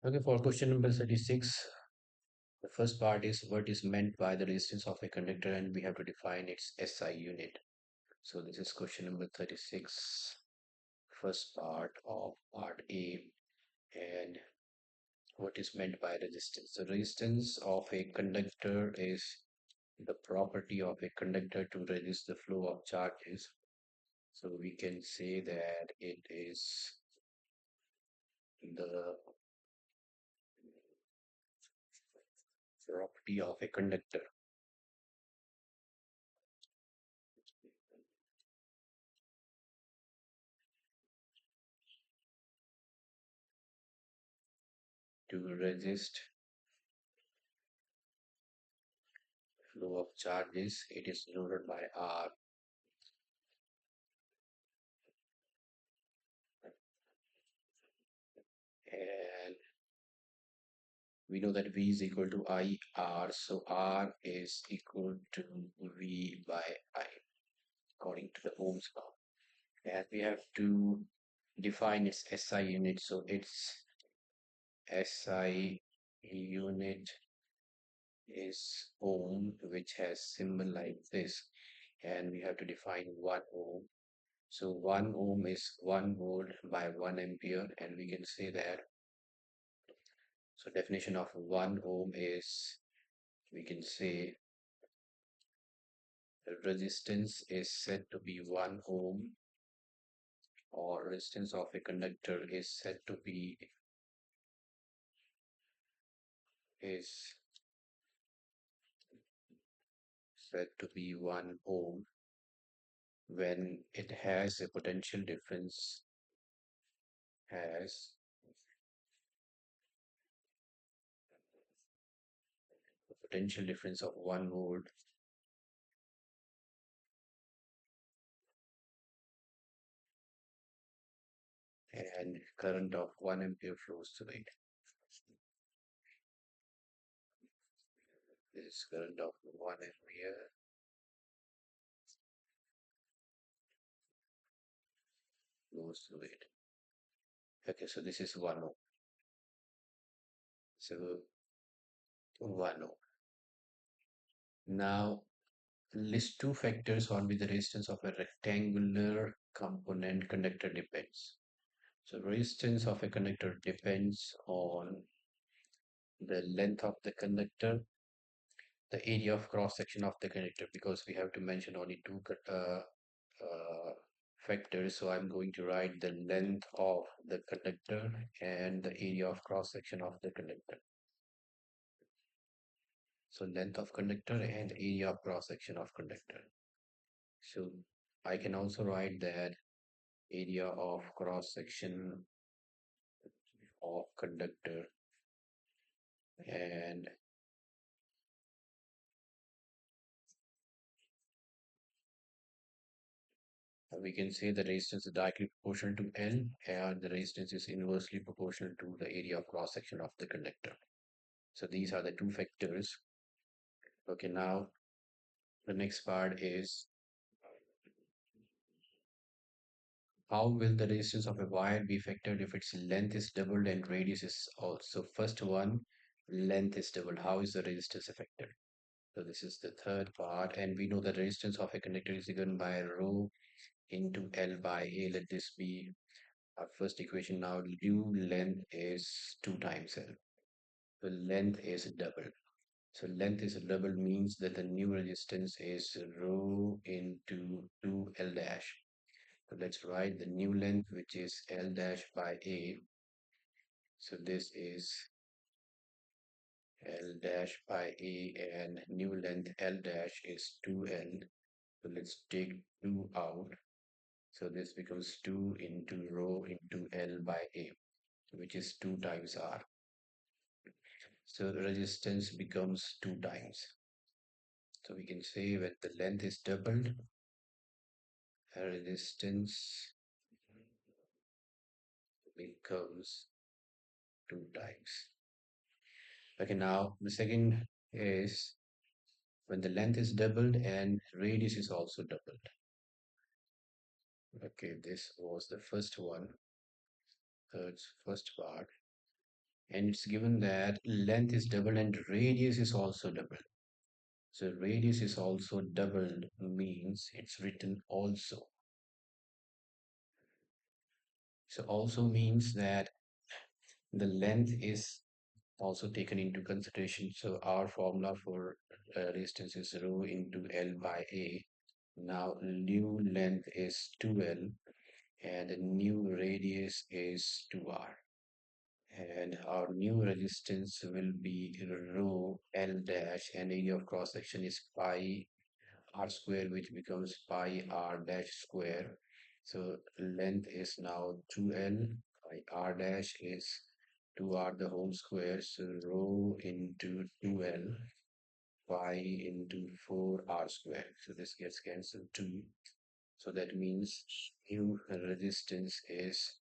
Okay, for question number 36, the first part is what is meant by the resistance of a conductor, and we have to define its SI unit. So this is question number 36, first part of part A, and what is meant by resistance. The resistance of a conductor is the property of a conductor to resist the flow of charges. So we can say that it is the property of a conductor to resist flow of charges. It is denoted by R, and we know that V is equal to IR, so R is equal to V by I according to the Ohm's law. And we have to define its SI unit. So its SI unit is Ohm, which has symbol like this, and we have to define 1 Ohm. So 1 Ohm is 1 volt by 1 ampere, and we can say that. So definition of 1 ohm is, we can say, the resistance is said to be 1 ohm, or resistance of a conductor is said to be 1 ohm when it has a has potential difference of 1 volt and current of 1 ampere flows through it. This current of 1 ampere flows through it. Okay, so this is 1 ohm. So 1 ohm. Now list two factors on which the resistance of a rectangular component conductor depends. So resistance of a conductor depends on the length of the conductor, the area of cross section of the conductor, because we have to mention only two factors. So I'm going to write the length of the conductor and the area of cross section of the conductor. So length of conductor and area of cross section of conductor. So I can also write that area of cross section of conductor, and we can say the resistance is directly proportional to L, and the resistance is inversely proportional to the area of cross section of the conductor. So these are the two factors. Okay, now the next part is, how will the resistance of a wire be factored if its length is doubled and radius is also? First one, length is doubled. How is the resistance affected? So this is the third part, and we know the resistance of a conductor is given by rho into L by A. Let this be our first equation. Now new length is 2 times L. The length is double. So length is double means that the new resistance is rho into 2L dash. So let's write the new length, which is L dash by A. So this is L dash by A, and new length L dash is 2L. So let's take 2 out. So this becomes 2 into rho into L by A, which is 2 times R. So the resistance becomes 2 times. So we can say when the length is doubled, resistance becomes 2 times. Okay, now the second is when the length is doubled and radius is also doubled. Okay, this was the first one, first part. and it's given that length is doubled and radius is also doubled. So radius is also doubled means it's written also. So also means that the length is also taken into consideration. So our formula for resistance is rho into L by A. Now new length is 2L and the new radius is 2R. And our new resistance will be rho L dash and area of cross section is pi R square, which becomes pi R dash square. So length is now 2L, pi R dash is 2R the whole square. So rho into 2L, pi into 4R square. So this gets cancelled too. So that means new resistance is,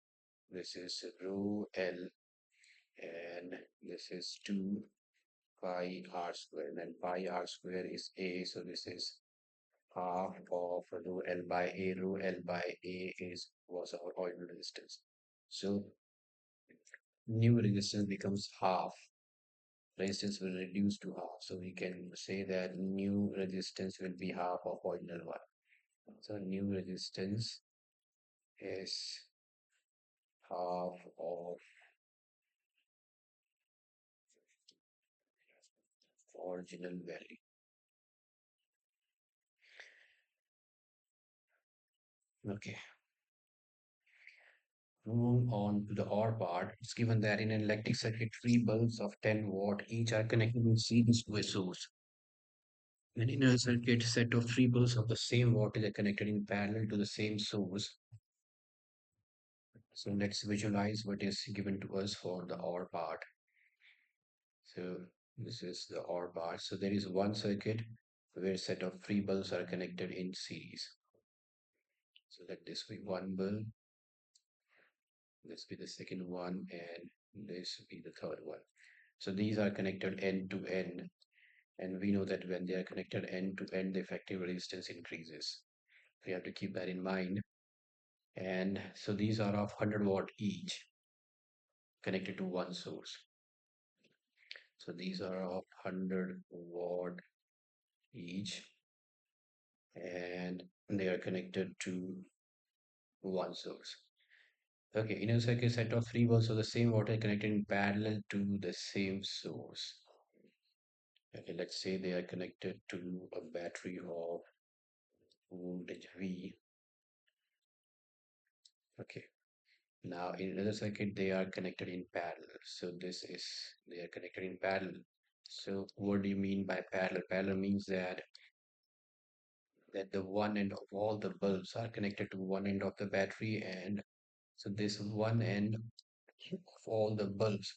this is rho L and this is 2 pi R square, and pi R square is A. So this is half of rho L by A. Rho L by A is was our original resistance. So new resistance becomes half. Resistance will reduce to half. So we can say that new resistance will be half of original one. So new resistance is half of original value. Okay. Moving on to the OR part, it's given that in an electric circuit, three bulbs of 10 watt each are connected in series to a source. An inner circuit set of three bulbs of the same voltage are connected in parallel to the same source. So let's visualize what is given to us for the OR part. So this is the OR part. So there is one circuit where a set of three bulbs are connected in series. So let this be one bulb, this be the second one, and this be the third one. So these are connected end to end, and we know that when they are connected end to end, the effective resistance increases. We have to keep that in mind. And so these are of 100 watt each connected to one source. So these are of 100 watt each and they are connected to one source. Okay, in a circuit set of three volts of the same water connected in parallel to the same source. Okay, let's say they are connected to a battery of voltage V. Okay, now in another circuit they are connected in parallel. So this is, they are connected in parallel. So what do you mean by parallel? Parallel means that the one end of all the bulbs are connected to one end of the battery, and so this one end of all the bulbs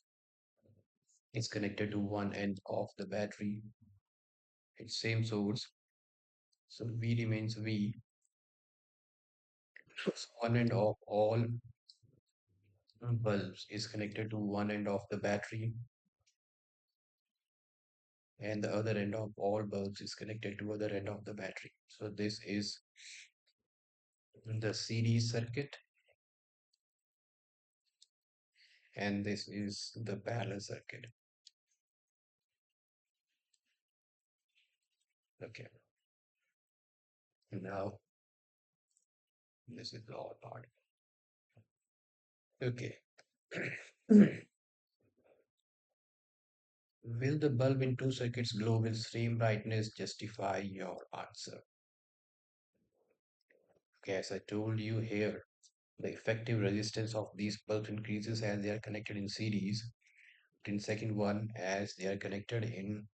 is connected to one end of the battery. It's same source. So V remains V. So one end of all bulbs is connected to one end of the battery, and the other end of all bulbs is connected to other end of the battery. So this is the series circuit, and this is the parallel circuit. Okay, now this is the all part. Okay. Will the bulb in two circuits glow with same brightness? Justify your answer. Okay, as I told you here, the effective resistance of these bulbs increases as they are connected in series. In second one, as they are connected in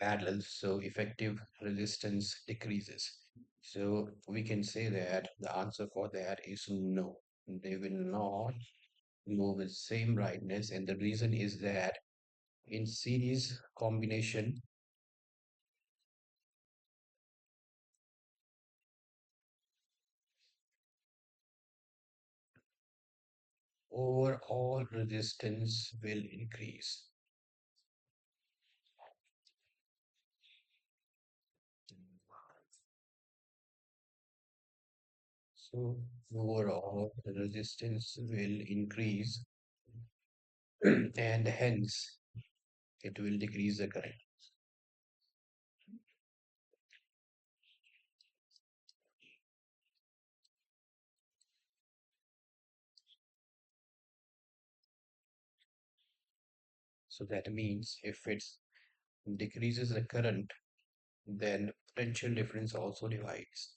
parallel, so effective resistance decreases. So we can say that the answer for that is no. They will not glow with same brightness, and the reason is that in series combination, overall resistance will increase. So overall resistance will increase and hence it will decrease the current. So that means if it decreases the current, then potential difference also divides.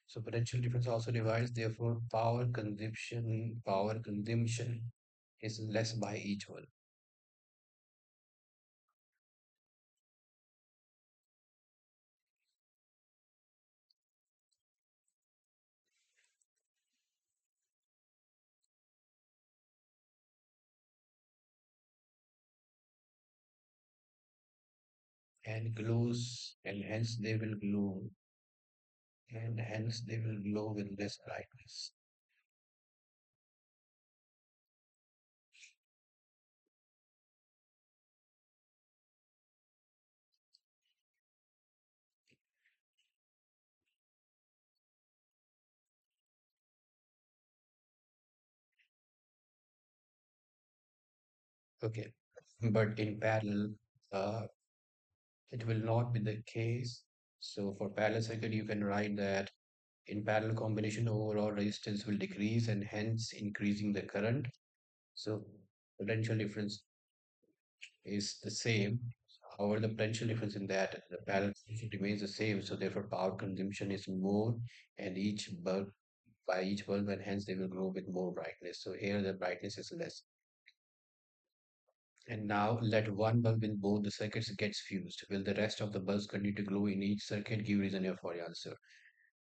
So potential difference also divides, therefore power consumption is less by each one. And glows, and hence they will glow, and hence they will glow with less brightness. Okay, but in parallel, uh, it will not be the case. So for parallel circuit, you can write that in parallel combination, overall resistance will decrease and hence increasing the current. So potential difference is the same. However, the potential difference in that the parallel circuit remains the same. So therefore, power consumption is more, and each bulb by each bulb, and hence they will grow with more brightness. So here the brightness is less. And now let one bulb in both the circuits gets fused. Will the rest of the bulbs continue to glow in each circuit? Give reason here for your answer.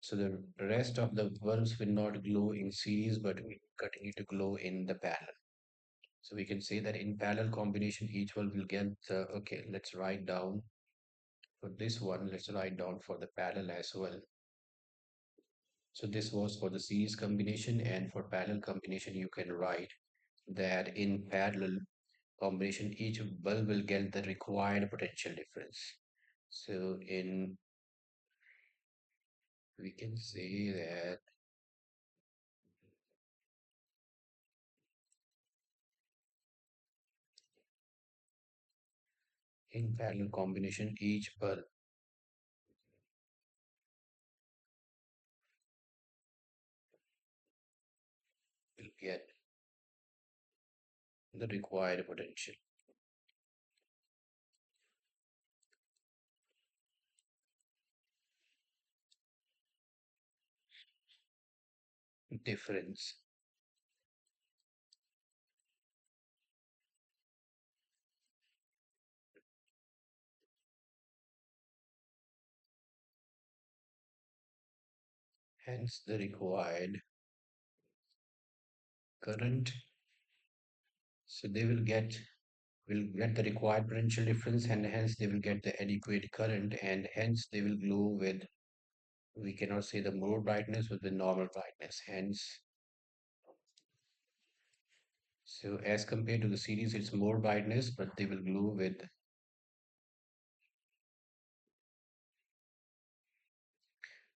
So the rest of the bulbs will not glow in series, but will continue to glow in the parallel. So we can say that in parallel combination, each bulb will get the, okay, let's write down for this one, let's write down for the parallel as well. So this was for the series combination, and for parallel combination, you can write that in parallel combination, each bulb will get the required potential difference. So we can say that in parallel combination, each bulb will get the required potential difference. Hence, the required current. So they will get the required potential difference, and hence they will get the adequate current, and hence they will glow with, we cannot say the more brightness, but the normal brightness. Hence, so as compared to the series, it's more brightness, but they will glow with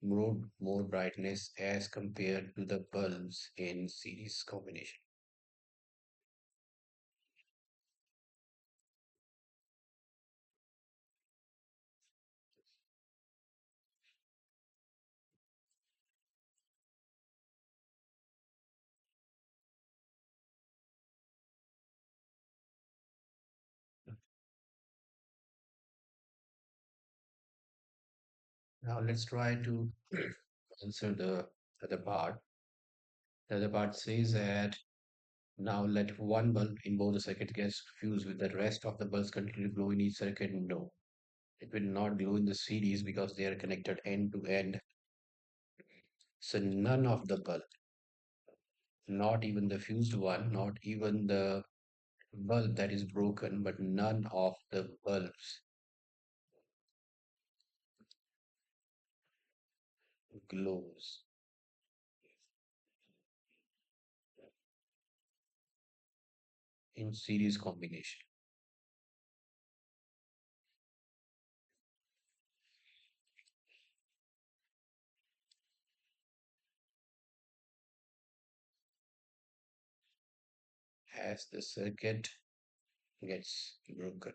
more brightness as compared to the bulbs in series combination. Now let's try to answer the other part. The other part says that now let one bulb in both the circuit gets fused with the rest of the bulbs continue to glow in each circuit. No, it will not glow in the series because they are connected end to end. So none of the bulb, not even the fused one, not even the bulb that is broken, but none of the bulbs glows in series combination. as the circuit gets broken,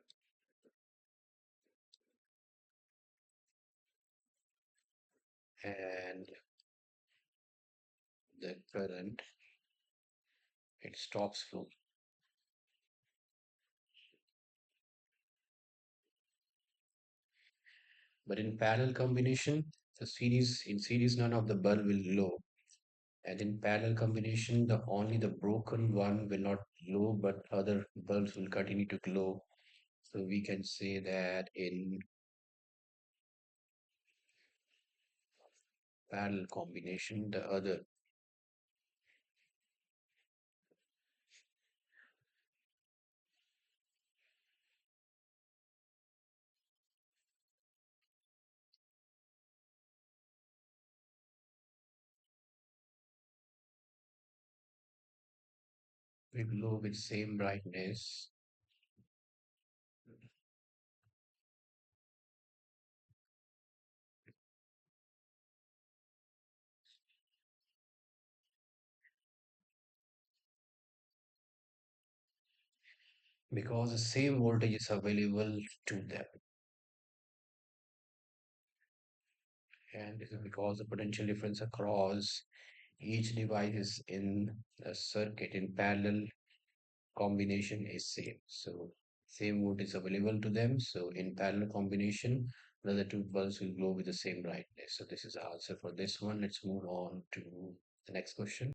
and the current, it stops flow. But in parallel combination, the series in series none of the bulb will glow. And in parallel combination, the only the broken one will not glow, but other bulbs will continue to glow. So we can say that in parallel combination, the other will glow with same brightness because the same voltage is available to them. And this is because the potential difference across each device is in a circuit in parallel combination is same. So same voltage is available to them. So in parallel combination, the other two bulbs will glow with the same brightness. So this is the answer for this one. Let's move on to the next question.